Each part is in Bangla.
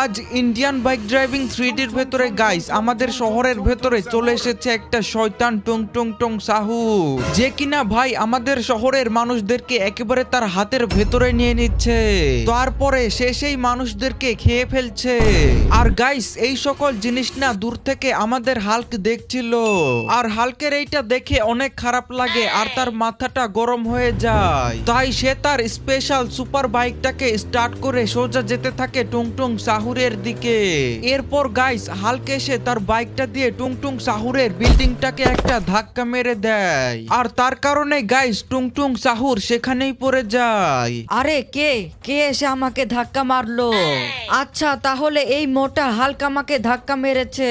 আজ ইন্ডিয়ান বাইক ড্রাইভিং 3Dর ভেতরে গাইস আমাদের শহরের ভেতরে চলে এসেছে একটা শয়তান টুং টুং টুং সাহু, যে কিনা ভাই আমাদের শহরের মানুষদেরকে একেবারে তার হাতের ভেতরে নিয়ে নিচ্ছে, তারপরে সে সেই মানুষদেরকে খেয়ে ফেলছে। আর গাইস এই সকল জিনিস না দূর থেকে আমাদের হাল্ক দেখছিল, আর হাল্কের এইটা দেখে অনেক খারাপ লাগে আর তার মাথাটা গরম হয়ে যায়। তাই সে তার স্পেশাল সুপার বাইকটাকে স্টার্ট করে সোজা যেতে থাকে টুংটুং সাহুরের দিকে। এরপর গাইস হাল্ক এসে তার বাইকটা দিয়ে টুংটুং সাহুরের বিল্ডিংটাকে একটা ধাক্কা মেরে দেয়, আর তার কারণে গাইস টুংটুং সাহুর সেখানেই পড়ে যায়। আরে কে কে এসে আমাকে ধাক্কা মারলো? আচ্ছা তাহলে এই মোটা হাল্ক আমাকে ধাক্কা মেরেছে।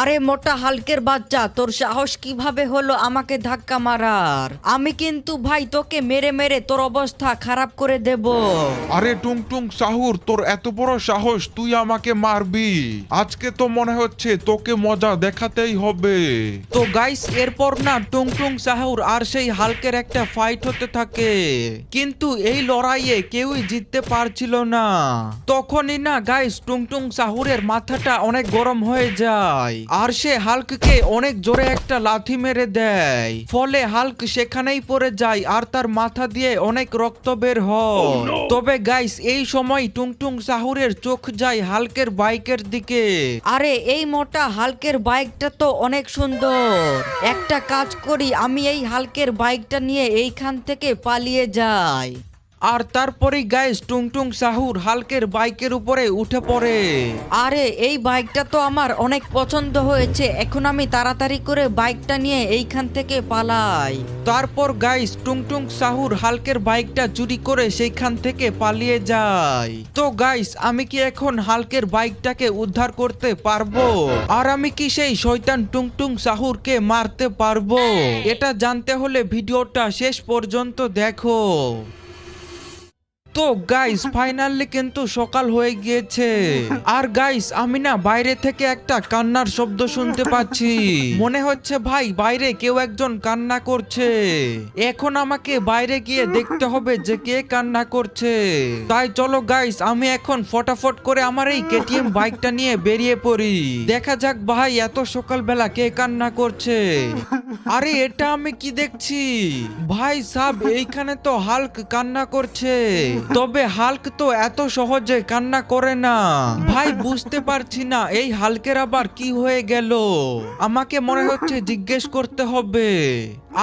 আরে মোটা হাল্কের বাচ্চা, তোর সাহস কিভাবে হলো আমাকে ধাক্কা মারার? আমি কিন্তু ভাই তোকে মেরে মেরে তোর অবস্থা খারাপ করে দেব। আরে টুংটুং সাহুর, তোর এত বড় সাহস, তুই আমাকে মারবি? আজকে তো মনে হচ্ছে তোকে মজা দেখাতেই হবে। তো গাইস এরপর না টুংটুং সাহুর আর সেই হাল্কের একটা ফাইট হতে থাকে, কিন্তু এই লড়াইয়ে কেউই জিততে পারছিল না। তখনই না গাইস টুংটুং সাহুরের মাথাটা অনেক গরম হয়ে যায়, আর সে হাল্ককে অনেক জোরে একটা লাথি মেরে দেয়, ফলে হাল্ক সেখানেই পড়ে যায় আর তার মাথা দিয়ে অনেক রক্ত বের হয়। তবে গাইস এই সময় টুংটুং সাহুরের চোখ যায় হাল্কের বাইকের দিকে। আরে এই মোটা হাল্কের বাইকটা তো অনেক সুন্দর, একটা কাজ করি, আমি এই হাল্কের বাইকটা নিয়ে এইখান থেকে পালিয়ে যাই। আর তারপরেই গাইস টুংটুং সাহুর হাল্কের বাইকের উপরে উঠে পড়ে। আরে এই বাইকটা তো আমার অনেক পছন্দ হয়েছে, এখন আমি তাড়াতাড়ি করে বাইকটা নিয়ে এইখান থেকে পালাই। তারপর গাইস টুংটুং সাহুর হাল্কের বাইকটা চুরি করে সেইখান থেকে পালিয়ে যায়। তো গাইস আমি কি এখন হাল্কের বাইকটাকে উদ্ধার করতে পারবো? আর আমি কি সেই শয়তান টুংটুং সাহুরকে মারতে পারবো? এটা জানতে হলে ভিডিওটা শেষ পর্যন্ত দেখো। তো গাইস ফাইনালি কিন্তু সকাল হয়ে গিয়েছে, আর গাইস আমি না বাইরে থেকে একটা কান্নার শব্দ শুনতে পাচ্ছি। মনে হচ্ছে ভাই বাইরে কেউ একজন কান্না করছে। এখন আমাকে বাইরে গিয়ে দেখতে হবে যে কে কান্না করছে। তাই চলো গাইস আমি এখন ফটাফট করে আমার এই কেটিএম বাইকটা নিয়ে বেরিয়ে পড়ি, দেখা যাক ভাই এত সকালবেলা কে কান্না করছে। আরে এটা আমি কি দেখছি ভাই সাব, এইখানে তো হাল্ক কান্না করছে। তবে হাল্ক তো এত সহজে কান্না করে না ভাই, বুঝতে পারছি না এই হাল্কের আবার কি হয়ে গেল। আমাকে মনে হচ্ছে জিজ্ঞেস করতে হবে।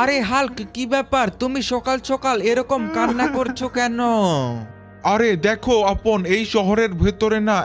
আরে হাল্ক কি ব্যাপার, তুমি সকাল সকাল এরকম কান্না করছো কেন? আরে দেখো আপন, এই শহরের ভেতরে না